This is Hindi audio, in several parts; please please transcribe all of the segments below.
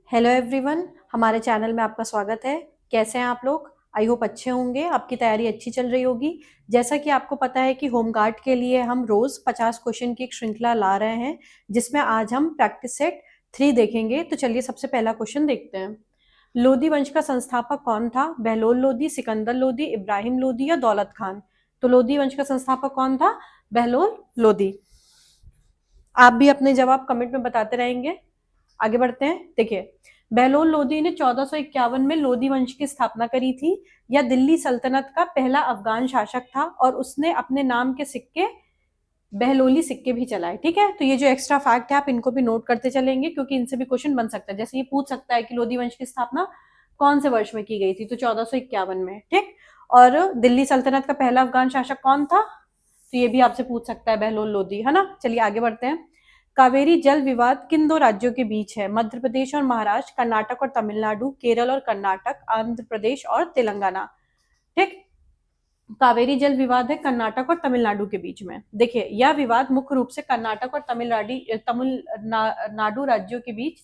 हेलो एवरीवन, हमारे चैनल में आपका स्वागत है। कैसे हैं आप लोग? आई होप अच्छे होंगे, आपकी तैयारी अच्छी चल रही होगी। जैसा कि आपको पता है कि होमगार्ड के लिए हम रोज 50 क्वेश्चन की एक श्रृंखला ला रहे हैं, जिसमें आज हम प्रैक्टिस सेट 3 देखेंगे। तो चलिए सबसे पहला क्वेश्चन देखते हैं। लोदी वंश का संस्थापक कौन था? बहलोल लोदी, सिकंदर लोदी, इब्राहिम लोदी या दौलत खान? तो लोदी वंश का संस्थापक कौन था? बहलोल लोदी। आप भी अपने जवाब कमेंट में बताते रहेंगे। आगे बढ़ते हैं। देखिए, बहलोल लोदी ने 1451 में लोदी वंश की स्थापना करी थी। यह दिल्ली सल्तनत का पहला अफगान शासक था और उसने अपने नाम के सिक्के बहलोली सिक्के भी चलाए। ठीक है, तो ये जो एक्स्ट्रा फैक्ट है आप इनको भी नोट करते चलेंगे, क्योंकि इनसे भी क्वेश्चन बन सकता है। जैसे ये पूछ सकता है कि लोदी वंश की स्थापना कौन से वर्ष में की गई थी, तो 1451 में। ठीक, और दिल्ली सल्तनत का पहला अफगान शासक कौन था, तो ये भी आपसे पूछ सकता है, बहलोल लोदी, है ना। चलिए आगे बढ़ते हैं। कावेरी जल विवाद किन दो राज्यों के बीच है? मध्य प्रदेश और महाराष्ट्र, कर्नाटक और तमिलनाडु, केरल और कर्नाटक, आंध्र प्रदेश और तेलंगाना। ठीक, कावेरी जल विवाद है कर्नाटक और तमिलनाडु के बीच में। देखिए, यह विवाद मुख्य रूप से कर्नाटक और तमिलनाडु राज्यों के बीच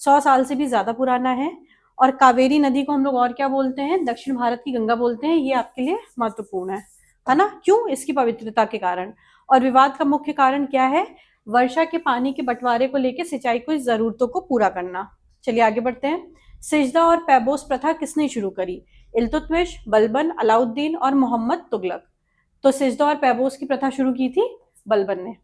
100 साल से भी ज्यादा पुराना है। और कावेरी नदी को हम लोग और क्या बोलते हैं? दक्षिण भारत की गंगा बोलते हैं। ये आपके लिए महत्वपूर्ण है ना। क्यों? इसकी पवित्रता के कारण। और विवाद का मुख्य कारण क्या है? वर्षा के पानी के बंटवारे को लेकर सिंचाई की जरूरतों को पूरा करना। चलिए आगे बढ़ते हैं। सिजदा और पैबोस प्रथा किसने शुरू करी? इल्तुतमिश, बलबन, अलाउद्दीन और मोहम्मद तुगलक। तो सिजदा और पैबोस की प्रथा शुरू की थी बलबन ने।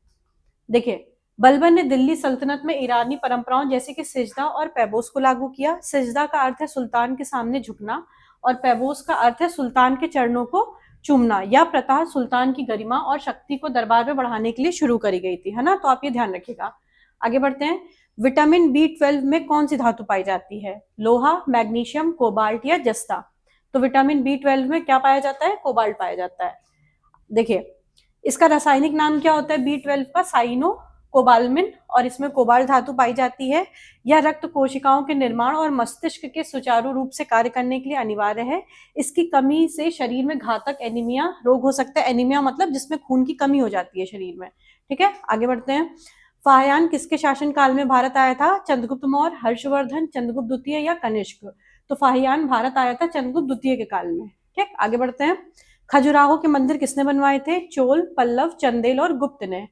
देखिए, बलबन ने दिल्ली सल्तनत में ईरानी परंपराओं जैसे कि सिजदा और पैबोस को लागू किया। सिजदा का अर्थ है सुल्तान के सामने झुकना और पैबोस का अर्थ है सुल्तान के चरणों को चूमना। यह प्रथा सुल्तान की गरिमा और शक्ति को दरबार में बढ़ाने के लिए शुरू करी गई थी, है ना। तो आप ये ध्यान रखिएगा। आगे बढ़ते हैं। विटामिन B12 में कौन सी धातु पाई जाती है? लोहा, मैग्नीशियम, कोबाल्ट या जस्ता? तो विटामिन B12 में क्या पाया जाता है? कोबाल्ट पाया जाता है। देखिए, इसका रासायनिक नाम क्या होता है B12 का? साइनो कोबालमिन, और इसमें कोबाल्ट धातु पाई जाती है। यह रक्त कोशिकाओं के निर्माण और मस्तिष्क के सुचारू रूप से कार्य करने के लिए अनिवार्य है। इसकी कमी से शरीर में घातक एनीमिया रोग हो सकता है। एनीमिया मतलब जिसमें खून की कमी हो जाती है शरीर में। ठीक है, आगे बढ़ते हैं। फाहयान किसके शासन काल में भारत आया था? चंद्रगुप्त मौर्य, हर्षवर्धन, चंद्रगुप्त द्वितीय या कनिष्क? तो फाहियान भारत आया था चंद्रगुप्त द्वितीय के काल में। ठीक, आगे बढ़ते हैं। खजुराहो के मंदिर किसने बनवाए थे? चोल, पल्लव, चंदेल और गुप्त ने।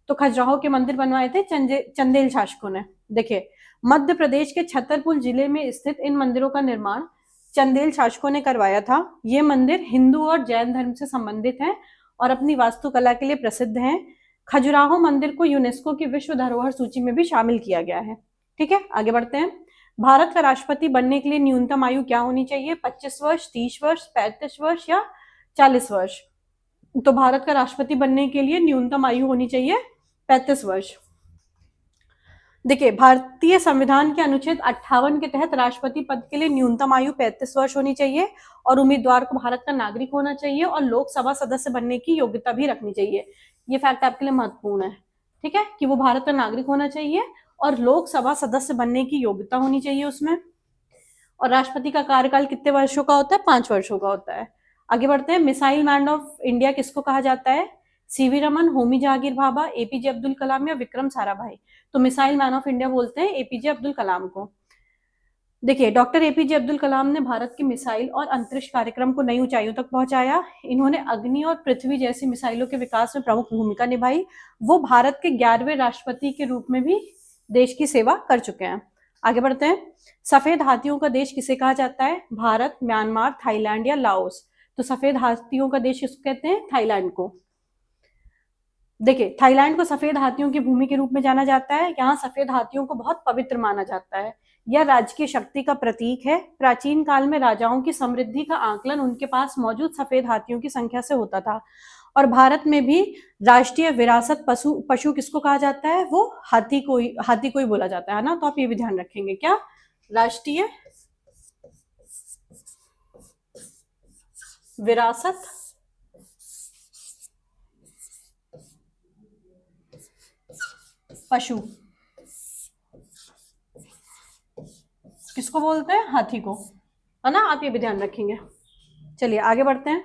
तो खजुराहो के मंदिर बनवाए थे चंदेल शासकों ने। देखिए, मध्य प्रदेश के छतरपुर जिले में स्थित इन मंदिरों का निर्माण चंदेल शासकों ने करवाया था। ये मंदिर हिंदू और जैन धर्म से संबंधित हैं और अपनी वास्तुकला के लिए प्रसिद्ध हैं। खजुराहो मंदिर को यूनेस्को की विश्व धरोहर सूची में भी शामिल किया गया है। ठीक है, आगे बढ़ते हैं। भारत का राष्ट्रपति बनने के लिए न्यूनतम आयु क्या होनी चाहिए? 25 वर्ष, 30 वर्ष, 35 वर्ष या 40 वर्ष? तो भारत का राष्ट्रपति बनने के लिए न्यूनतम आयु होनी चाहिए 35 वर्ष। देखिए, भारतीय संविधान के अनुच्छेद 58 के तहत राष्ट्रपति पद के लिए न्यूनतम आयु 35 वर्ष होनी चाहिए और उम्मीदवार को भारत का नागरिक होना चाहिए और लोकसभा सदस्य बनने की योग्यता भी रखनी चाहिए। ये फैक्ट आपके लिए महत्वपूर्ण है। ठीक है, कि वो भारत का नागरिक होना चाहिए और लोकसभा सदस्य बनने की योग्यता होनी चाहिए उसमें। और राष्ट्रपति का कार्यकाल कितने वर्षों का होता है? 5 वर्षों का होता है। आगे बढ़ते हैं। मिसाइल मैन ऑफ इंडिया किसको कहा जाता है? सीवी रमन, होमी जहांगीर भाभा, एपीजे अब्दुल कलाम या विक्रम साराभाई? तो मिसाइल मैन ऑफ इंडिया बोलते हैं एपीजे अब्दुल कलाम को। देखिए, डॉक्टर एपीजे अब्दुल कलाम ने भारत की मिसाइल और अंतरिक्ष कार्यक्रम को नई ऊंचाइयों तक पहुंचाया। इन्होंने अग्नि और पृथ्वी जैसी मिसाइलों के विकास में प्रमुख भूमिका निभाई। वो भारत के 11वें राष्ट्रपति के रूप में भी देश की सेवा कर चुके हैं। आगे बढ़ते हैं। सफेद हाथियों का देश किसे कहा जाता है? भारत, म्यांमार, थाईलैंड या लाओस? तो सफेद हाथियों का देश किसको कहते हैं? थाईलैंड को। देखिए, थाईलैंड को सफेद हाथियों की भूमि के रूप में जाना जाता है। यहाँ सफेद हाथियों को बहुत पवित्र माना जाता है। यह राजकीय शक्ति का प्रतीक है। प्राचीन काल में राजाओं की समृद्धि का आकलन उनके पास मौजूद सफेद हाथियों की संख्या से होता था। और भारत में भी राष्ट्रीय विरासत पशु किसको कहा जाता है? वो हाथी को ही बोला जाता है ना। तो आप ये भी ध्यान रखेंगे, क्या? राष्ट्रीय विरासत पशु किसको बोलते हैं? हाथी को, है ना। आप ये भी ध्यान रखेंगे। चलिए आगे बढ़ते हैं।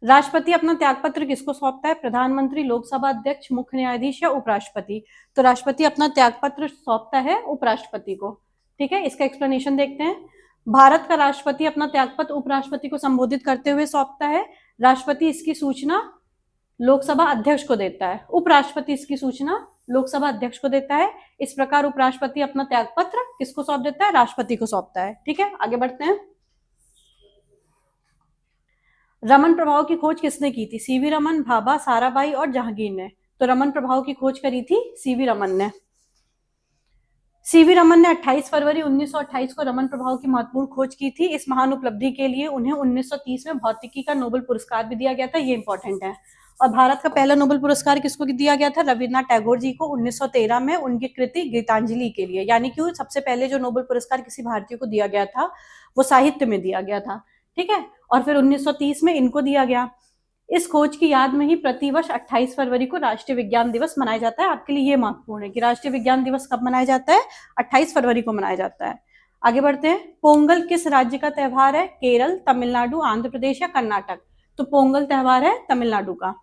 राष्ट्रपति अपना त्यागपत्र किसको सौंपता है? प्रधानमंत्री, लोकसभा अध्यक्ष, मुख्य न्यायाधीश या उपराष्ट्रपति? तो राष्ट्रपति अपना त्यागपत्र सौंपता है उपराष्ट्रपति को। ठीक है, इसका एक्सप्लेनेशन देखते हैं। भारत का राष्ट्रपति अपना त्यागपत्र उपराष्ट्रपति को संबोधित करते हुए सौंपता है। राष्ट्रपति इसकी सूचना लोकसभा अध्यक्ष को देता है। उपराष्ट्रपति इसकी सूचना लोकसभा अध्यक्ष को देता है। इस प्रकार उपराष्ट्रपति अपना त्यागपत्र किसको सौंप देता है? राष्ट्रपति को सौंपता है। ठीक है, आगे बढ़ते हैं। रमन प्रभाव की खोज किसने की थी? सीवी रमन, भाभा, साराभाई और जहांगीर ने। तो रमन प्रभाव की खोज करी थी सीवी रमन ने। सीवी रमन ने 28 फरवरी 1928 को रमन प्रभाव की महत्वपूर्ण खोज की थी। इस महान उपलब्धि के लिए उन्हें 1930 में भौतिकी का नोबेल पुरस्कार भी दिया गया था। ये इंपॉर्टेंट है। और भारत का पहला नोबेल पुरस्कार किसको दिया गया था? रविन्द्रनाथ टैगोर जी को 1913 में उनकी कृति गीतांजलि के लिए। यानी कि सबसे पहले जो नोबेल पुरस्कार किसी भारतीय को दिया गया था वो साहित्य में दिया गया था। ठीक है, और फिर 1930 में इनको दिया गया। इस खोज की याद में ही प्रतिवर्ष 28 फरवरी को राष्ट्रीय विज्ञान दिवस मनाया जाता है। आपके लिए ये महत्वपूर्ण है कि राष्ट्रीय विज्ञान दिवस कब मनाया जाता है? 28 फरवरी को मनाया जाता है। आगे बढ़ते हैं। पोंगल किस राज्य का त्योहार है? केरल, तमिलनाडु, आंध्र प्रदेश या कर्नाटक? तो पोंगल त्योहार है तमिलनाडु का।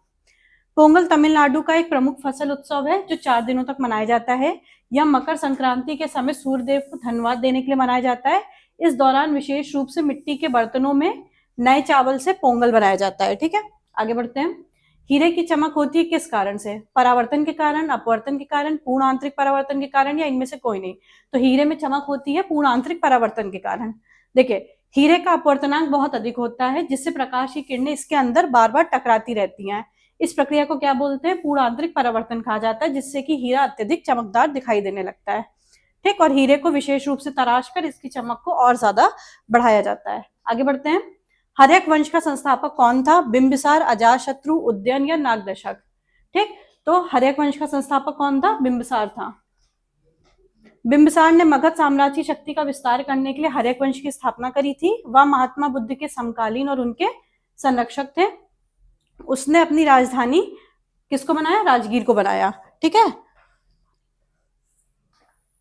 पोंगल तमिलनाडु का एक प्रमुख फसल उत्सव है जो 4 दिनों तक मनाया जाता है। यह मकर संक्रांति के समय सूर्य देव को धन्यवाद देने के लिए मनाया जाता है। इस दौरान विशेष रूप से मिट्टी के बर्तनों में नए चावल से पोंगल बनाया जाता है। ठीक है, आगे बढ़ते हैं। हीरे की चमक होती है किस कारण से? परावर्तन के कारण, अपवर्तन के कारण, पूर्ण आंतरिक परावर्तन के कारण या इनमें से कोई नहीं? तो हीरे में चमक होती है पूर्ण आंतरिक परावर्तन के कारण। देखिए, हीरे का अपवर्तनांक बहुत अधिक होता है जिससे प्रकाश की किरणें इसके अंदर बार बार टकराती रहती हैं। इस प्रक्रिया को क्या बोलते हैं? पूर्ण आंतरिक परावर्तन कहा जाता है, जिससे कि हीरा अत्यधिक चमकदार दिखाई देने लगता है। ठीक, और हीरे को विशेष रूप से तराश कर इसकी चमक को और ज्यादा बढ़ाया जाता है। आगे बढ़ते हैं। हर्यक वंश का संस्थापक कौन था? बिंबिसार, अजातशत्रु, उदयन या नागदशक? ठीक, तो हर्यक वंश का संस्थापक कौन था? बिंबिसार था। बिंबिसार ने मगध साम्राज्य की शक्ति का विस्तार करने के लिए हर्यक वंश की स्थापना करी थी। वह महात्मा बुद्ध के समकालीन और उनके संरक्षक थे। उसने अपनी राजधानी किसको बनाया? राजगीर को बनाया। ठीक है,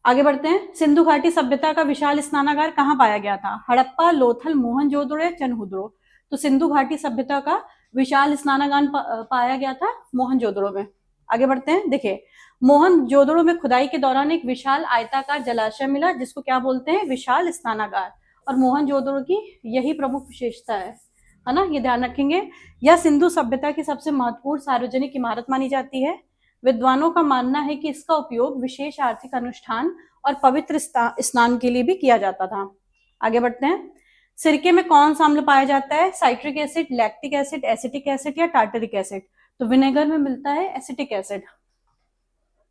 आगे बढ़ते हैं। सिंधु घाटी सभ्यता का विशाल स्नानागार कहाँ पाया गया था? हड़प्पा, लोथल, मोहनजोदड़ो या चनहुदरो? तो सिंधु घाटी सभ्यता का विशाल स्नानागार पाया गया था मोहनजोदड़ो में। आगे बढ़ते हैं। देखिए, मोहनजोदड़ो में खुदाई के दौरान एक विशाल आयताकार जलाशय मिला जिसको क्या बोलते हैं? विशाल स्नानागार। और मोहनजोदड़ो की यही प्रमुख विशेषता है ना, ये ध्यान रखेंगे। यह सिंधु सभ्यता की सबसे महत्वपूर्ण सार्वजनिक इमारत मानी जाती है। विद्वानों का मानना है कि इसका उपयोग विशेष आर्थिक अनुष्ठान और पवित्र स्नान के लिए भी किया जाता था। आगे बढ़ते हैं। सिरके में कौन सा अम्ल पाया जाता है? Citric acid, lactic acid, acetic acid या टार्टरिक एसिड? तो विनेगर में मिलता है एसिटिक एसिड।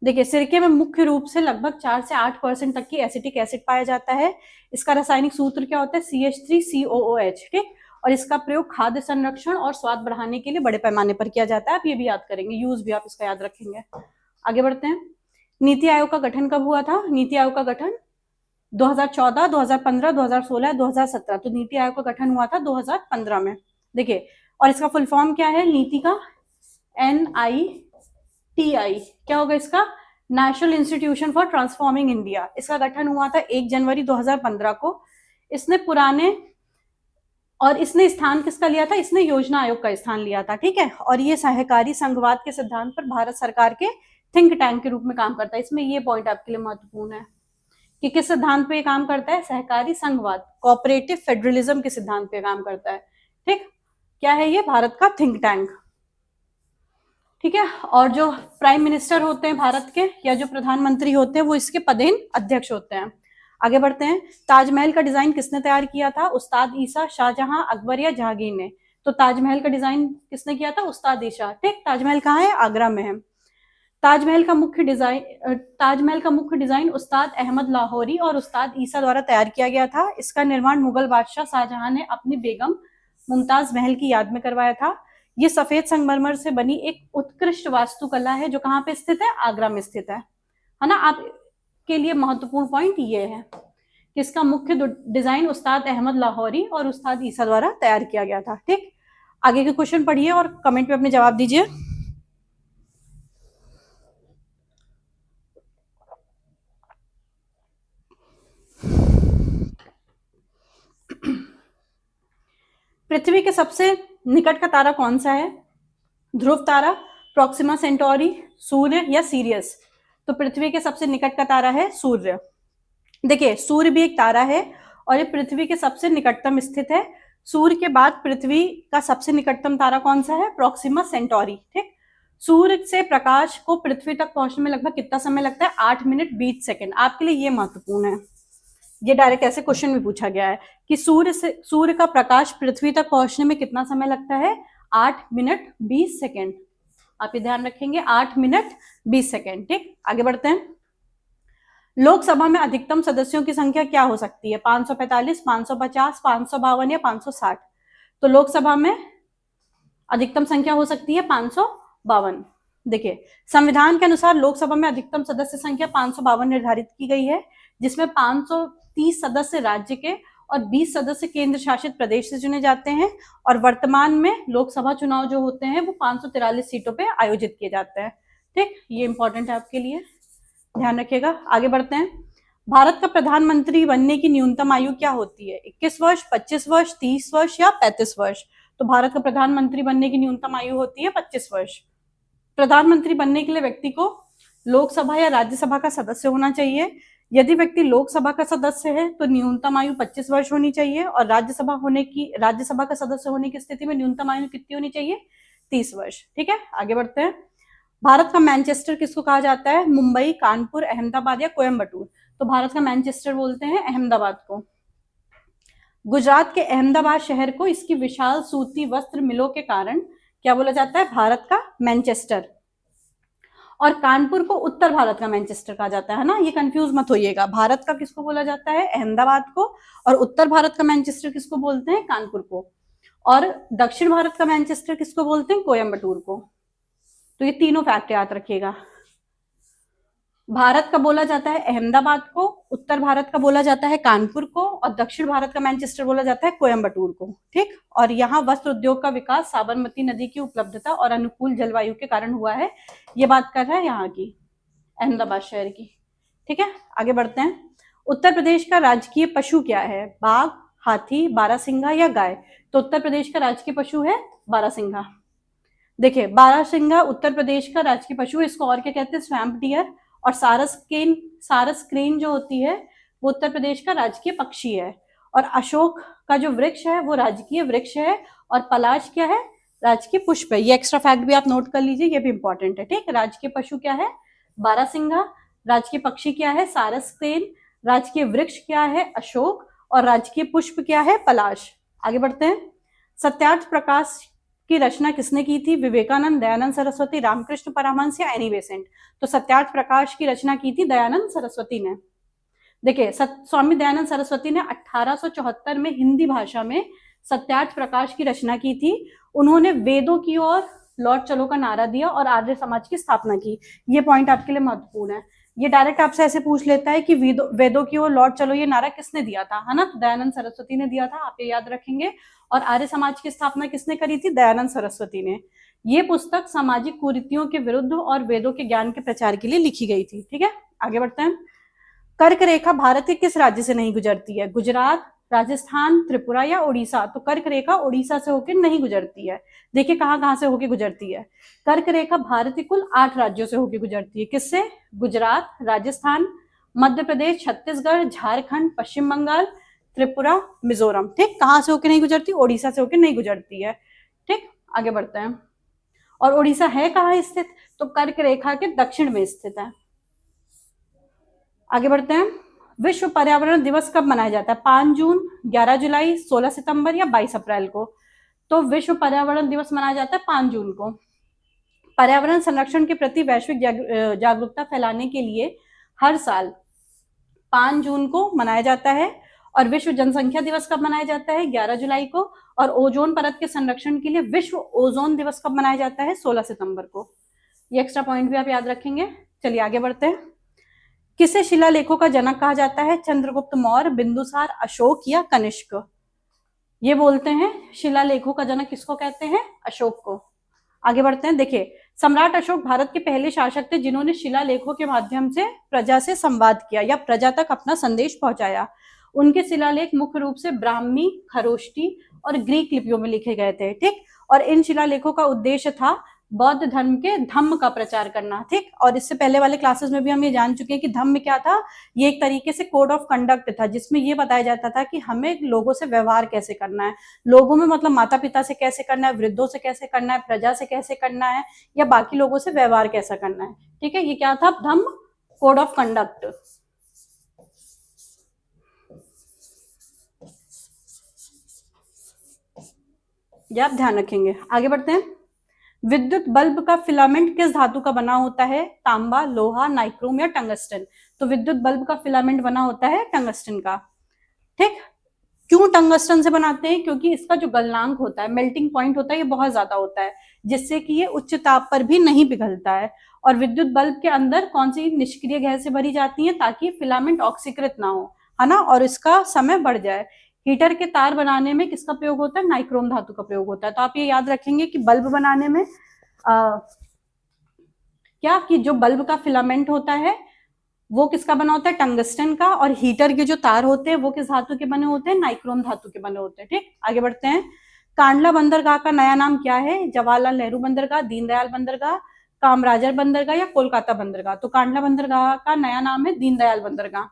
देखिए, सिरके में मुख्य रूप से लगभग 4 से 8% तक की एसिटिक एसिड पाया जाता है। इसका रासायनिक सूत्र क्या होता है? CH3COOH। ठीक, और इसका प्रयोग खाद्य संरक्षण और स्वाद बढ़ाने के लिए बड़े पैमाने पर किया जाता है। आप ये भी याद करेंगे, यूज भी आप इसका याद रखेंगे। आगे बढ़ते हैं। नीति आयोग का गठन कब हुआ था? नीति आयोग का गठन 2014, 2015, 2016, 2017। तो नीति आयोग का गठन हुआ था 2015 में। देखिए, और इसका फुल फॉर्म क्या है नीति का? NITI। क्या होगा इसका? National institution for transforming India. इसका गठन हुआ था 1 जनवरी 2015 को। इसने स्थान किसका लिया था? इसने योजना आयोग का स्थान लिया था। ठीक है, और ये सहकारी संघवाद के सिद्धांत पर भारत सरकार के थिंक टैंक के रूप में काम करता है। इसमें ये पॉइंट आपके लिए महत्वपूर्ण है कि किस सिद्धांत पे काम करता है? सहकारी संघवाद, कोऑपरेटिव फेडरलिज्म के सिद्धांत पे काम करता है। ठीक, क्या है ये? भारत का थिंक टैंक। ठीक है, और जो प्राइम मिनिस्टर होते हैं भारत के या जो प्रधानमंत्री होते हैं वो इसके पदेन अध्यक्ष होते हैं। आगे बढ़ते हैं। ताजमहल का डिजाइन किसने तैयार किया था? उस्ताद ईसा, शाहजहां, अकबर या जहांगीर ने? तो ताजमहल का डिजाइन किसने किया था? उस्ताद ईसा। ठीक, ताजमहल कहाँ है? आगरा में है। ताजमहल का मुख्य डिजाइन उस्ताद अहमद लाहौरी और उस्ताद ईसा द्वारा तैयार किया गया था। इसका निर्माण मुगल बादशाह शाहजहां ने अपनी बेगम मुमताज महल की याद में करवाया था। ये सफेद संगमरमर से बनी एक उत्कृष्ट वास्तुकला है जो कहाँ पे स्थित है? आगरा में स्थित है ना। आप के लिए महत्वपूर्ण पॉइंट ये है कि इसका मुख्य डिजाइन उस्ताद अहमद लाहौरी और उस्ताद ईसा द्वारा तैयार किया गया था। ठीक, आगे के क्वेश्चन पढ़िए और कमेंट में अपने जवाब दीजिए। पृथ्वी के सबसे निकट का तारा कौन सा है? ध्रुव तारा, प्रोक्सिमा सेंटोरी, सूर्य या सीरियस? तो पृथ्वी के सबसे निकट का तारा है सूर्य। देखिए सूर्य भी एक तारा है और ये पृथ्वी के सबसे निकटतम स्थित है। सूर्य के बाद पृथ्वी का सबसे निकटतम तारा कौन सा है? Proxima Centauri. ठीक, सूर्य से प्रकाश को पृथ्वी तक पहुंचने में लगभग कितना समय लगता है? 8 मिनट 20 सेकंड। आपके लिए ये महत्वपूर्ण है, ये डायरेक्ट ऐसे क्वेश्चन भी पूछा गया है कि सूर्य का प्रकाश पृथ्वी तक पहुंचने में कितना समय लगता है? 8 मिनट 20 सेकंड। आप ये ध्यान रखेंगे, 8 मिनट 20 सेकंड। ठीक, आगे बढ़ते हैं। लोकसभा में अधिकतम सदस्यों की संख्या क्या हो सकती है? 545, 550, 552 या 560? तो लोकसभा में अधिकतम संख्या हो सकती है 552। देखिए संविधान के अनुसार लोकसभा में अधिकतम सदस्य संख्या 552 निर्धारित की गई है, जिसमें 530 सदस्य राज्य के और 20 सदस्य केंद्र शासित प्रदेश से चुने जाते हैं। और वर्तमान में लोकसभा चुनाव जो होते हैं वो 543 सीटों पे आयोजित किए जाते हैं। ठीक, ये इंपॉर्टेंट है आपके लिए, ध्यान रखिएगा। आगे बढ़ते हैं। भारत का प्रधानमंत्री बनने की न्यूनतम आयु क्या होती है? 21 वर्ष, 25 वर्ष, 30 वर्ष या 35 वर्ष? तो भारत का प्रधानमंत्री बनने की न्यूनतम आयु होती है 25 वर्ष। प्रधानमंत्री बनने के लिए व्यक्ति को लोकसभा या राज्यसभा का सदस्य होना चाहिए। यदि व्यक्ति लोकसभा का सदस्य है तो न्यूनतम आयु 25 वर्ष होनी चाहिए, और राज्यसभा का सदस्य होने की स्थिति में न्यूनतम आयु कितनी होनी चाहिए? 30 वर्ष। ठीक है, आगे बढ़ते हैं। भारत का मैनचेस्टर किसको कहा जाता है? मुंबई, कानपुर, अहमदाबाद या कोयम्बटूर? तो भारत का मैनचेस्टर बोलते हैं अहमदाबाद को। गुजरात के अहमदाबाद शहर को इसकी विशाल सूती वस्त्र मिलों के कारण क्या बोला जाता है? भारत का मैनचेस्टर। और कानपुर को उत्तर भारत का मैनचेस्टर कहा जाता है ना, ये कंफ्यूज मत होइएगा। भारत का किसको बोला जाता है? अहमदाबाद को। और उत्तर भारत का मैनचेस्टर किसको बोलते हैं? कानपुर को। और दक्षिण भारत का मैनचेस्टर किसको बोलते हैं? कोयम्बटूर को। तो ये तीनों फैक्ट याद रखिएगा। भारत का बोला जाता है अहमदाबाद को, उत्तर भारत का बोला जाता है कानपुर को, और दक्षिण भारत का मैनचेस्टर बोला जाता है कोयम्बटूर को। ठीक, और यहाँ वस्त्र उद्योग का विकास साबरमती नदी की उपलब्धता और अनुकूल जलवायु के कारण हुआ है। ये बात कर रहा है यहाँ की, अहमदाबाद शहर की। ठीक है, आगे बढ़ते हैं। उत्तर प्रदेश का राजकीय पशु क्या है? बाघ, हाथी, बारहसिंघा या गाय? तो उत्तर प्रदेश का राजकीय पशु है बारहसिंघा। देखिए बारहसिंघा उत्तर प्रदेश का राजकीय पशु है। इसको और क्या कहते हैं? Swamp dear. और सारस क्रेन जो होती है वो उत्तर प्रदेश का राजकीय पक्षी है। और अशोक का जो वृक्ष है वो राजकीय वृक्ष है। और पलाश क्या है? राजकीय पुष्प है। ये एक्स्ट्रा फैक्ट भी आप नोट कर लीजिए, ये भी इंपॉर्टेंट है। ठीक, राजकीय पशु क्या है? बारहसिंघा। राजकीय पक्षी क्या है? सारस क्रेन। राजकीय वृक्ष क्या है? अशोक। और राजकीय पुष्प क्या है? पलाश। आगे बढ़ते हैं। सत्यार्थ प्रकाश की रचना किसने की थी? विवेकानंद, दयानंद सरस्वती, रामकृष्ण परमहंस या एनी बेसेंट? तो सत्यार्थ प्रकाश की रचना की थी दयानंद सरस्वती ने। देखिए स्वामी दयानंद सरस्वती ने 1874 में हिंदी भाषा में सत्यार्थ प्रकाश की रचना की थी। उन्होंने वेदों की ओर लौट चलो का नारा दिया और आर्य समाज की स्थापना की। ये पॉइंट आपके लिए महत्वपूर्ण है। ये डायरेक्ट आपसे ऐसे पूछ लेता है कि वेदों की ओर लौट चलो ये नारा किसने दिया था, है ना? तो दयानंद सरस्वती ने दिया था, आप ये याद रखेंगे। और आर्य समाज की स्थापना किसने करी थी? दयानंद सरस्वती ने। ये पुस्तक सामाजिक कुरीतियों के विरुद्ध और वेदों के ज्ञान के प्रचार के लिए लिखी गई थी। ठीक है, आगे बढ़ते हैं। कर्क रेखा भारत के किस राज्य से नहीं गुजरती है? गुजरात, राजस्थान, त्रिपुरा या उड़ीसा? तो कर्क रेखा उड़ीसा से होकर नहीं गुजरती है। देखिए कहाँ कहाँ से होकर गुजरती है। कर्क रेखा भारत के कुल 8 राज्यों से होकर गुजरती है। किससे? गुजरात, राजस्थान, मध्य प्रदेश, छत्तीसगढ़, झारखंड, पश्चिम बंगाल, त्रिपुरा, मिजोरम। ठीक, कहाँ से होकर नहीं गुजरती? उड़ीसा से होकर नहीं गुजरती है। ठीक, आगे बढ़ते हैं। और उड़ीसा है कहाँ स्थित? तो कर्क रेखा के दक्षिण में स्थित है। आगे बढ़ते हैं। विश्व पर्यावरण दिवस कब मनाया जाता है? 5 जून, 11 जुलाई, 16 सितंबर या 22 अप्रैल को? तो विश्व पर्यावरण दिवस मनाया जाता है 5 जून को। पर्यावरण संरक्षण के प्रति वैश्विक जागरूकता फैलाने के लिए हर साल 5 जून को मनाया जाता है। और विश्व जनसंख्या दिवस कब मनाया जाता है? 11 जुलाई को। और ओजोन परत के संरक्षण के लिए विश्व ओजोन दिवस कब मनाया जाता है? 16 सितंबर को। ये एक्स्ट्रा पॉइंट भी आप याद रखेंगे। चलिए आगे बढ़ते हैं। किसे शिलालेखों का जनक कहा जाता है? चंद्रगुप्त मौर्य, बिंदुसार, अशोक या कनिष्क? ये बोलते हैं शिलालेखों का जनक किसको कहते हैं? अशोक को। आगे बढ़ते हैं। देखिए सम्राट अशोक भारत के पहले शासक थे जिन्होंने शिलालेखों के माध्यम से प्रजा से संवाद किया या प्रजा तक अपना संदेश पहुंचाया। उनके शिलालेख मुख्य रूप से ब्राह्मी, खरोष्टी और ग्रीक लिपियों में लिखे गए थे। ठीक, और इन शिलालेखों का उद्देश्य था बौद्ध धर्म के धम्म का प्रचार करना, ठीक। और इससे पहले वाले क्लासेस में भी हम ये जान चुके हैं कि धम्म क्या था, ये एक तरीके से कोड ऑफ कंडक्ट था, जिसमें ये बताया जाता था कि हमें लोगों से व्यवहार कैसे करना है, लोगों में मतलब माता पिता से कैसे करना है, वृद्धों से कैसे करना है, प्रजा से कैसे करना है, या बाकी लोगों से व्यवहार कैसा करना है, ठीक है। ये क्या था, धम्म, कोड ऑफ कंडक्ट। ये आप ध्यान रखेंगे। आगे बढ़ते हैं। विद्युत बल्ब का फिलामेंट किस धातु का बना होता है, तांबा, लोहा, नाइक्रोम या टंगस्टन। तो विद्युत बल्ब का फिलामेंट बना होता है टंगस्टन का, ठीक। क्यों टंगस्टन से बनाते हैं, क्योंकि इसका जो गलनांक होता है, मेल्टिंग पॉइंट होता है, ये बहुत ज्यादा होता है, जिससे कि ये उच्च ताप पर भी नहीं पिघलता है। और विद्युत बल्ब के अंदर कौन सी निष्क्रिय गैसें भरी जाती हैं, ताकि फिलामेंट ऑक्सीकृत ना हो, है ना, और इसका समय बढ़ जाए। हीटर के तार बनाने में किसका प्रयोग होता है, नाइक्रोम धातु का प्रयोग होता है। तो आप ये याद रखेंगे कि बल्ब बनाने में क्या, कि जो बल्ब का फिलामेंट होता है वो किसका बना होता है, टंगस्टन का, और हीटर के जो तार होते हैं वो किस धातु के बने होते हैं, नाइक्रोम धातु के बने होते हैं, ठीक। आगे बढ़ते हैं। कांडला बंदरगाह का नया नाम क्या है, जवाहरलाल नेहरू बंदरगाह, दीनदयाल बंदरगाह, कामराजर बंदरगाह या कोलकाता बंदरगाह। तो कांडला बंदरगाह का नया नाम है दीनदयाल बंदरगाह।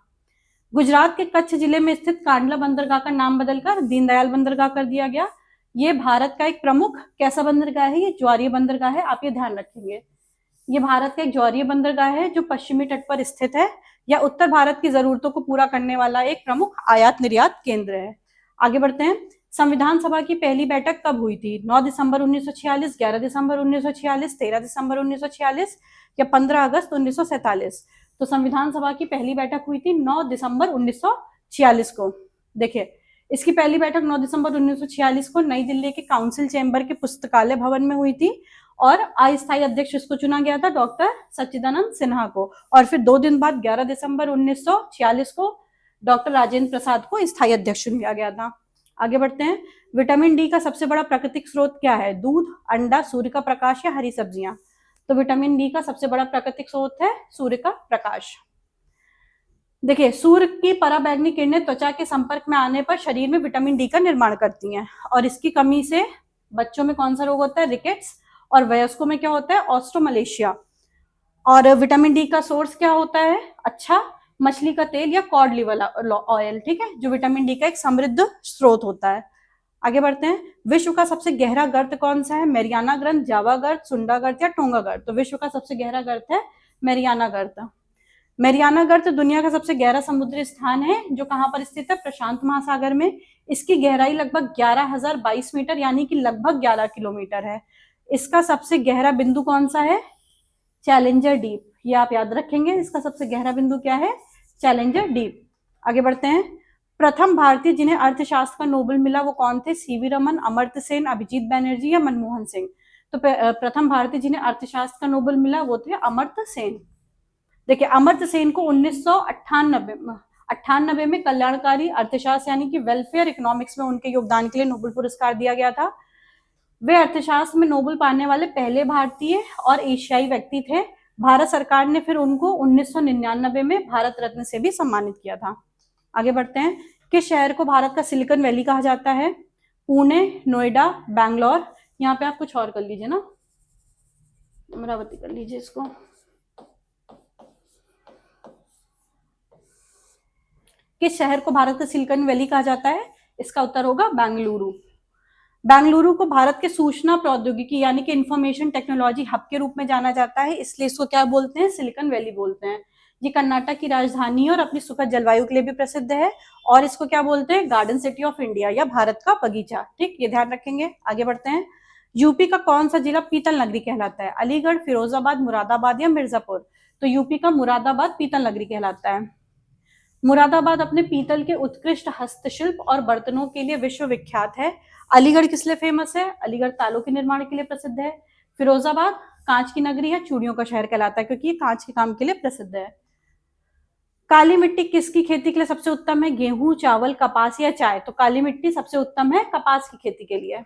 गुजरात के कच्छ जिले में स्थित कांडला बंदरगाह का नाम बदलकर दीनदयाल बंदरगाह कर दिया गया। ये भारत का एक प्रमुख कैसा बंदरगाह है, ये ज्वारीय बंदरगाह है, आप ये ध्यान रखेंगे। ये भारत का एक ज्वारीय बंदरगाह है जो पश्चिमी तट पर स्थित है, या उत्तर भारत की जरूरतों को पूरा करने वाला एक प्रमुख आयात निर्यात केंद्र है। आगे बढ़ते हैं। संविधान सभा की पहली बैठक कब हुई थी, 9 दिसंबर 1946, 11 दिसंबर 1946, 13 दिसंबर 1946 या 15 अगस्त 1947। तो संविधान सभा की पहली बैठक हुई थी 9 दिसंबर 1946 को। देखिए, इसकी पहली बैठक 9 दिसंबर 1946 को नई दिल्ली के काउंसिल चैम्बर के पुस्तकालय भवन में हुई थी, और अस्थायी अध्यक्ष इसको चुना गया था डॉक्टर सच्चिदानंद सिन्हा को। और फिर 2 दिन बाद 11 दिसंबर 1946 को डॉक्टर राजेंद्र प्रसाद को स्थायी अध्यक्ष चुन लिया गया था। आगे बढ़ते हैं। विटामिन डी का सबसे बड़ा प्राकृतिक स्रोत क्या है, दूध, अंडा, सूर्य का प्रकाश या हरी सब्जियां। तो विटामिन डी का सबसे बड़ा प्राकृतिक स्रोत है सूर्य का प्रकाश। देखिए, सूर्य की पराबैंगनी किरणें त्वचा के संपर्क में आने पर शरीर में विटामिन डी का निर्माण करती हैं, और इसकी कमी से बच्चों में कौन सा रोग होता है, रिकेट्स, और वयस्कों में क्या होता है, ऑस्ट्रोमलेशिया। और विटामिन डी का सोर्स क्या होता है, अच्छा, मछली का तेल या कॉड लिवर ऑयल, ठीक है, जो विटामिन डी का एक समृद्ध स्रोत होता है। आगे बढ़ते हैं। विश्व का सबसे गहरा गर्त कौन सा है, मैरियाना गर्त, जावा गर्त, सुंडा गर्त या टोंगा गर्त। तो विश्व का सबसे गहरा गर्त है मैरियाना गर्त। मैरियाना गर्त दुनिया का सबसे गहरा समुद्री स्थान है, जो कहां पर स्थित है, प्रशांत महासागर में। इसकी गहराई लगभग 11,022 मीटर यानी कि लगभग 11 किलोमीटर है। इसका सबसे गहरा बिंदु कौन सा है, चैलेंजर डीप। ये आप याद रखेंगे, इसका सबसे गहरा बिंदु क्या है, चैलेंजर डीप। आगे बढ़ते हैं। प्रथम भारतीय जिन्हें अर्थशास्त्र का नोबेल मिला वो कौन थे, सीवी रमन, अमर्त्य सेन, अभिजीत बैनर्जी या मनमोहन सिंह। तो प्रथम भारतीय जिन्हें अर्थशास्त्र का नोबेल मिला वो थे अमर्त्य सेन। देखिए, अमर्त्य सेन को 1998 में कल्याणकारी अर्थशास्त्र यानी कि वेलफेयर इकोनॉमिक्स में उनके योगदान के लिए नोबेल पुरस्कार दिया गया था। वे अर्थशास्त्र में नोबेल पाने वाले पहले भारतीय और एशियाई व्यक्ति थे। भारत सरकार ने फिर उनको 1999 में भारत रत्न से भी सम्मानित किया था। आगे बढ़ते हैं। किस शहर को भारत का सिलिकॉन वैली कहा जाता है, पुणे, नोएडा, बैंगलोर। यहाँ पे आप कुछ और कर लीजिए ना, अमरावती कर लीजिए इसको। किस शहर को भारत का सिलिकॉन वैली कहा जाता है, इसका उत्तर होगा बेंगलुरु। बेंगलुरु को भारत के सूचना प्रौद्योगिकी यानी कि इंफॉर्मेशन टेक्नोलॉजी हब के रूप में जाना जाता है, इसलिए इसको क्या बोलते हैं, सिलिकॉन वैली बोलते हैं। ये कर्नाटक की राजधानी और अपनी सुखद जलवायु के लिए भी प्रसिद्ध है, और इसको क्या बोलते हैं, गार्डन सिटी ऑफ इंडिया या भारत का बगीचा, ठीक, ये ध्यान रखेंगे। आगे बढ़ते हैं। यूपी का कौन सा जिला पीतल नगरी कहलाता है, अलीगढ़, फिरोजाबाद, मुरादाबाद या मिर्जापुर। तो यूपी का मुरादाबाद पीतल नगरी कहलाता है। मुरादाबाद अपने पीतल के उत्कृष्ट हस्तशिल्प और बर्तनों के लिए विश्व विख्यात है। अलीगढ़ किस लिए फेमस है, अलीगढ़ तालों के निर्माण के लिए प्रसिद्ध है। फिरोजाबाद कांच की नगरी है, चूड़ियों का शहर कहलाता है, क्योंकि ये कांच के काम के लिए प्रसिद्ध है। काली मिट्टी किसकी खेती के लिए सबसे उत्तम है, गेहूं, चावल, कपास या चाय। तो काली मिट्टी सबसे उत्तम है कपास की खेती के लिए।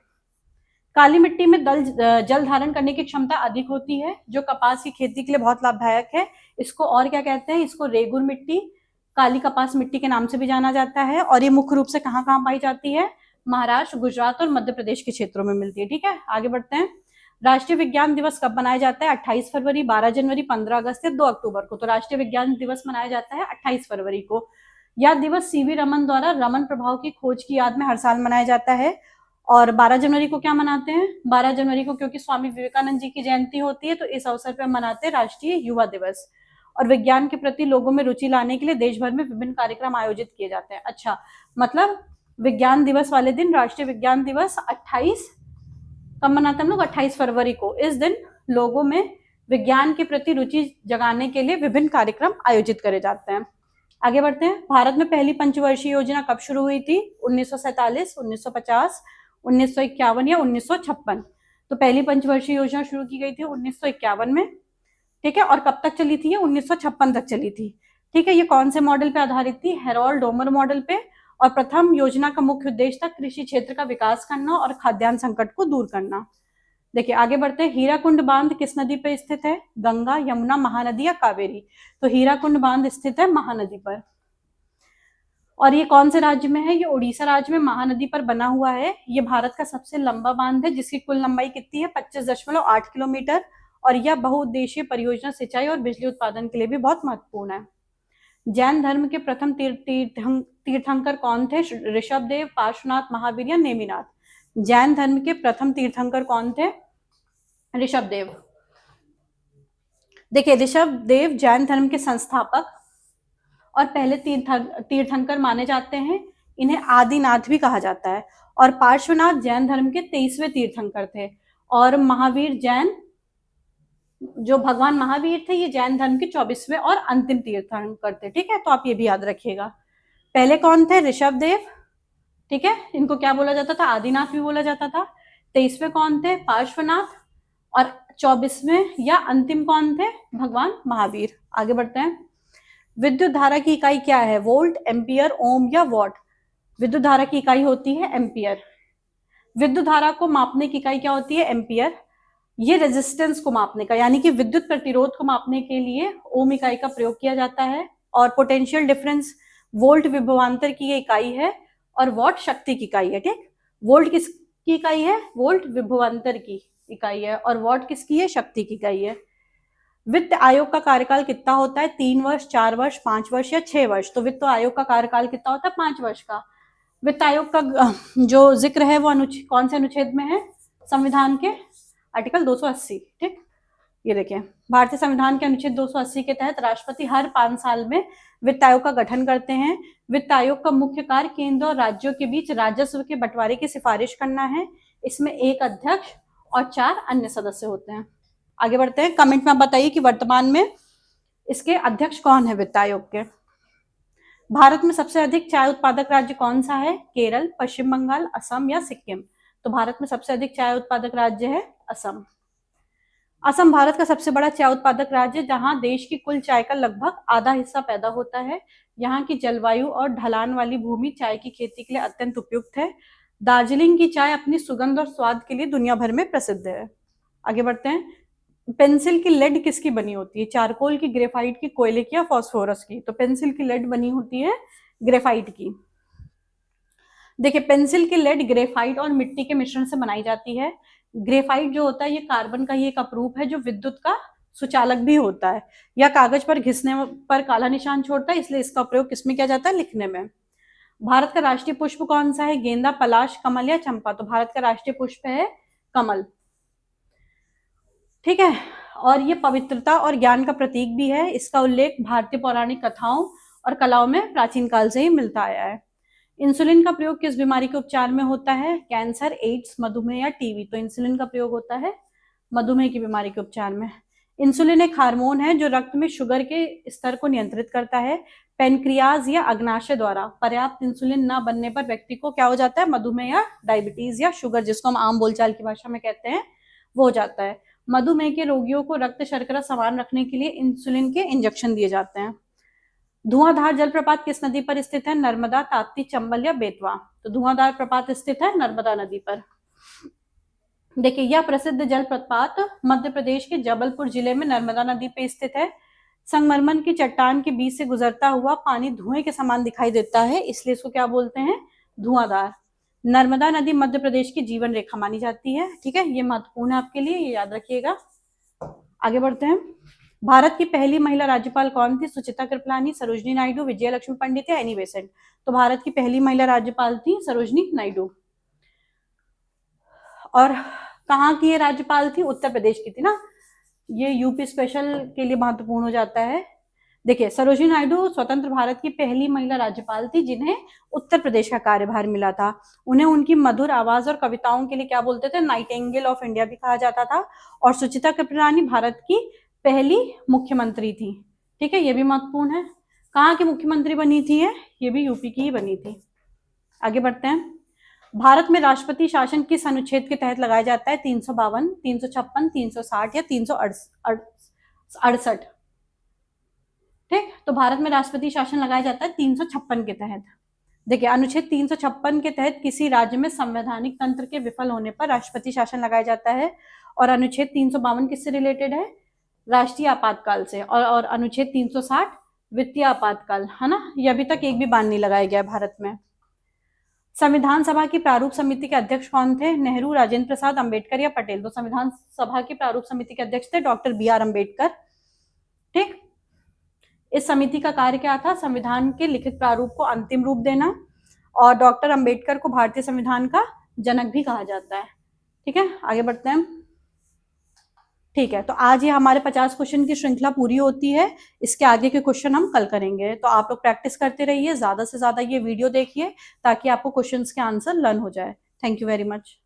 काली मिट्टी में जल धारण करने की क्षमता अधिक होती है, जो कपास की खेती के लिए बहुत लाभदायक है। इसको और क्या कहते हैं, इसको रेगुर मिट्टी, काली कपास मिट्टी के नाम से भी जाना जाता है। और ये मुख्य रूप से कहाँ कहाँ पाई जाती है, महाराष्ट्र, गुजरात और मध्य प्रदेश के क्षेत्रों में मिलती है, ठीक है। आगे बढ़ते हैं। राष्ट्रीय विज्ञान दिवस कब मनाया जाता है? 28 फरवरी, 12 जनवरी, 15 अगस्त या 2 अक्टूबर को। तो राष्ट्रीय विज्ञान दिवस मनाया जाता है 28 फरवरी को। यह दिवस सीवी रमन द्वारा रमन प्रभाव की खोज की याद में हर साल मनाया जाता है। और 12 जनवरी को क्या मनाते हैं? 12 जनवरी को क्योंकि स्वामी विवेकानंद जी की जयंती होती है, तो इस अवसर पर मनाते हैं राष्ट्रीय युवा दिवस। और विज्ञान के प्रति लोगों में रुचि लाने के लिए देश भर में विभिन्न कार्यक्रम आयोजित किए जाते हैं। अच्छा, मतलब विज्ञान दिवस वाले दिन, राष्ट्रीय विज्ञान दिवस 28 कब मनाते हैं हम लोग? 28 फरवरी को। इस दिन लोगों में विज्ञान के प्रति रुचि जगाने के लिए विभिन्न कार्यक्रम आयोजित करे जाते हैं। आगे बढ़ते हैं। भारत में पहली पंचवर्षीय योजना कब शुरू हुई थी? 1947, 1950, 1951 या 1956? तो पहली पंचवर्षीय योजना शुरू की गई थी 1951 में, ठीक है। और कब तक चली थी? 1956 तक चली थी, ठीक है। ये कौन से मॉडल पे आधारित थी? हेरोल्ड डोमर मॉडल पे। और प्रथम योजना का मुख्य उद्देश्य था कृषि क्षेत्र का विकास करना और खाद्यान्न संकट को दूर करना। देखिए आगे बढ़ते हैं। हीराकुंड बांध किस नदी पर स्थित है? गंगा, यमुना, महानदी या कावेरी? तो हीराकुंड बांध स्थित है महानदी पर। और ये कौन से राज्य में है? ये उड़ीसा राज्य में महानदी पर बना हुआ है। ये भारत का सबसे लंबा बांध है, जिसकी कुल लंबाई कितनी है? 25.8 किलोमीटर। और यह बहुउद्देशीय परियोजना सिंचाई और बिजली उत्पादन के लिए भी बहुत महत्वपूर्ण है। जैन धर्म के प्रथम तीर्थंकर कौन थे? ऋषभदेव, पार्श्वनाथ, महावीर या नेमिनाथ? जैन धर्म के प्रथम तीर्थंकर कौन थे? ऋषभदेव। देखिए ऋषभदेव जैन धर्म के संस्थापक और पहले तीर्थंकर माने जाते हैं। इन्हें आदिनाथ भी कहा जाता है। और पार्श्वनाथ जैन धर्म के 23वें तीर्थंकर थे। और महावीर जैन, जो भगवान महावीर थे, ये जैन धर्म के 24वें और अंतिम तीर्थंकर थे, ठीक है। तो आप ये भी याद रखिएगा। पहले कौन थे? ऋषभदेव, ठीक है। इनको क्या बोला जाता था? आदिनाथ भी बोला जाता था। 23वें कौन थे? पार्श्वनाथ। और 24वें या अंतिम कौन थे? भगवान महावीर। आगे बढ़ते हैं। विद्युत धारा की इकाई क्या है? वोल्ट, एम्पियर, ओम या वॉट? विद्युत धारा की इकाई होती है एम्पियर। विद्युत धारा को मापने की इकाई क्या होती है? एम्पियर। ये रेजिस्टेंस को मापने का, यानी कि विद्युत प्रतिरोध को मापने के लिए ओम इकाई का प्रयोग किया जाता है। और पोटेंशियल डिफरेंस वोल्ट विभवांतर की ये इकाई है। और वॉट शक्ति की इकाई है, ठीक। वोल्ट किसकी इकाई है? वोल्ट विभवांतर की इकाई है। और वॉट किसकी है? शक्ति की इकाई है। वित्त आयोग का कार्यकाल कितना होता है? 3 वर्ष, 4 वर्ष, 5 वर्ष या 6 वर्ष? तो वित्त आयोग का कार्यकाल कितना होता है? 5 वर्ष का। वित्त आयोग का जो जिक्र है वो कौन से अनुच्छेद में है? संविधान के आर्टिकल 280, ठीक। ये देखिए भारतीय संविधान के अनुच्छेद 280 के तहत राष्ट्रपति हर 5 साल में वित्त आयोग का गठन करते हैं। वित्त आयोग का मुख्य कार्य केंद्र और राज्यों के बीच राजस्व के बंटवारे की सिफारिश करना है। इसमें 1 अध्यक्ष और 4 अन्य सदस्य होते हैं। आगे बढ़ते हैं। कमेंट में आप बताइए कि वर्तमान में इसके अध्यक्ष कौन है वित्त आयोग के? भारत में सबसे अधिक चाय उत्पादक राज्य कौन सा है? केरल, पश्चिम बंगाल, असम या सिक्किम? तो भारत में सबसे अधिक चाय उत्पादक राज्य है असम। असम भारत का सबसे बड़ा चाय उत्पादक राज्य, जहां देश की कुल चाय का लगभग आधा हिस्सा पैदा होता है। यहाँ की जलवायु और ढलान वाली भूमि चाय की खेती के लिए अत्यंत उपयुक्त है। दार्जिलिंग की चाय अपनी सुगंध और स्वाद के लिए दुनिया भर में प्रसिद्ध है। आगे बढ़ते हैं। पेंसिल की लेड किसकी बनी होती है? चारकोल की, ग्रेफाइट की, कोयले की या फास्फोरस की? तो पेंसिल की लेड बनी होती है ग्रेफाइट की। देखिए पेंसिल की लेड ग्रेफाइट और मिट्टी के मिश्रण से बनाई जाती है। ग्रेफाइट जो होता है ये कार्बन का ही एक अपरूप है जो विद्युत का सुचालक भी होता है। यह कागज पर घिसने पर काला निशान छोड़ता है, इसलिए इसका प्रयोग किसमें किया जाता है? लिखने में। भारत का राष्ट्रीय पुष्प कौन सा है? गेंदा, पलाश, कमल या चंपा? तो भारत का राष्ट्रीय पुष्प है कमल, ठीक है। और ये पवित्रता और ज्ञान का प्रतीक भी है। इसका उल्लेख भारतीय पौराणिक कथाओं और कलाओं में प्राचीन काल से ही मिलता आया है। इंसुलिन का प्रयोग किस बीमारी के उपचार में होता है? कैंसर, एड्स, मधुमेह या टीबी? तो इंसुलिन का प्रयोग होता है मधुमेह की बीमारी के उपचार में। इंसुलिन एक हार्मोन है जो रक्त में शुगर के स्तर को नियंत्रित करता है। पेनक्रियाज या अग्नाशय द्वारा पर्याप्त इंसुलिन न बनने पर व्यक्ति को क्या हो जाता है? मधुमेह या डायबिटीज या शुगर, जिसको हम आम बोलचाल की भाषा में कहते हैं, वो हो जाता है। मधुमेह के रोगियों को रक्त शर्करा समान रखने के लिए इंसुलिन के इंजेक्शन दिए जाते हैं। धुआंधार जलप्रपात किस नदी पर स्थित है? नर्मदा, ताप्ती, चंबल या बेतवा? तो धुआंधार प्रपात स्थित है नर्मदा नदी पर। देखिए यह प्रसिद्ध जलप्रपात मध्य प्रदेश के जबलपुर जिले में नर्मदा नदी पे स्थित है। संगमरमर की चट्टान के बीच से गुजरता हुआ पानी धुएं के समान दिखाई देता है, इसलिए इसको क्या बोलते हैं? धुआंधार। नर्मदा नदी मध्य प्रदेश की जीवन रेखा मानी जाती है। ठीक है, ये महत्वपूर्ण है आपके लिए, ये याद रखिएगा। आगे बढ़ते हैं। भारत की पहली महिला राज्यपाल कौन थी? सुचित्रा कृपलानी, सरोजिनी नायडू, विजय लक्ष्मी पंडित या एनी बेसेंट? तो भारत की पहली महिला राज्यपाल थी सरोजिनी नायडू। और कहाँ की ये राज्यपाल थी? उत्तर प्रदेश की थी ना, ये यूपी स्पेशल के लिए महत्वपूर्ण हो जाता है। देखिए, सरोजिनी नायडू स्वतंत्र भारत की पहली महिला राज्यपाल थी जिन्हें उत्तर प्रदेश का कार्यभार मिला था। उन्हें उनकी मधुर आवाज और कविताओं के लिए क्या बोलते थे? नाइटिंगेल ऑफ इंडिया भी कहा जाता था। और सुचित्रा कृपलानी भारत की पहली मुख्यमंत्री थी। ठीक है, ये भी महत्वपूर्ण है। कहाँ की मुख्यमंत्री बनी थी ये भी यूपी की ही बनी थी। आगे बढ़ते हैं। भारत में राष्ट्रपति शासन किस अनुच्छेद के तहत लगाया जाता है? 352, 356, 360 या 368? ठीक, तो भारत में राष्ट्रपति शासन लगाया जाता है 356 के तहत। देखिए, अनुच्छेद 356 के तहत किसी राज्य में संवैधानिक तंत्र के विफल होने पर राष्ट्रपति शासन लगाया जाता है। और अनुच्छेद 352 किससे रिलेटेड है? राष्ट्रीय आपातकाल से। और अनुच्छेद 360 वित्तीय आपातकाल, है ना। ये अभी तक एक भी बार नहीं लगाया गया भारत में। संविधान सभा की प्रारूप समिति के अध्यक्ष कौन थे? नेहरू, राजेंद्र प्रसाद, अंबेडकर या पटेल? तो संविधान सभा की प्रारूप समिति के अध्यक्ष थे डॉक्टर BR अम्बेडकर। ठीक, इस समिति का कार्य क्या था? संविधान के लिखित प्रारूप को अंतिम रूप देना। और डॉक्टर अंबेडकर को भारतीय संविधान का जनक भी कहा जाता है। ठीक है, आगे बढ़ते हैं। ठीक है, तो आज ये हमारे 50 क्वेश्चन की श्रृंखला पूरी होती है। इसके आगे के क्वेश्चन हम कल करेंगे। तो आप लोग प्रैक्टिस करते रहिए, ज्यादा से ज्यादा ये वीडियो देखिए ताकि आपको क्वेश्चंस के आंसर लर्न हो जाए। Thank you very much.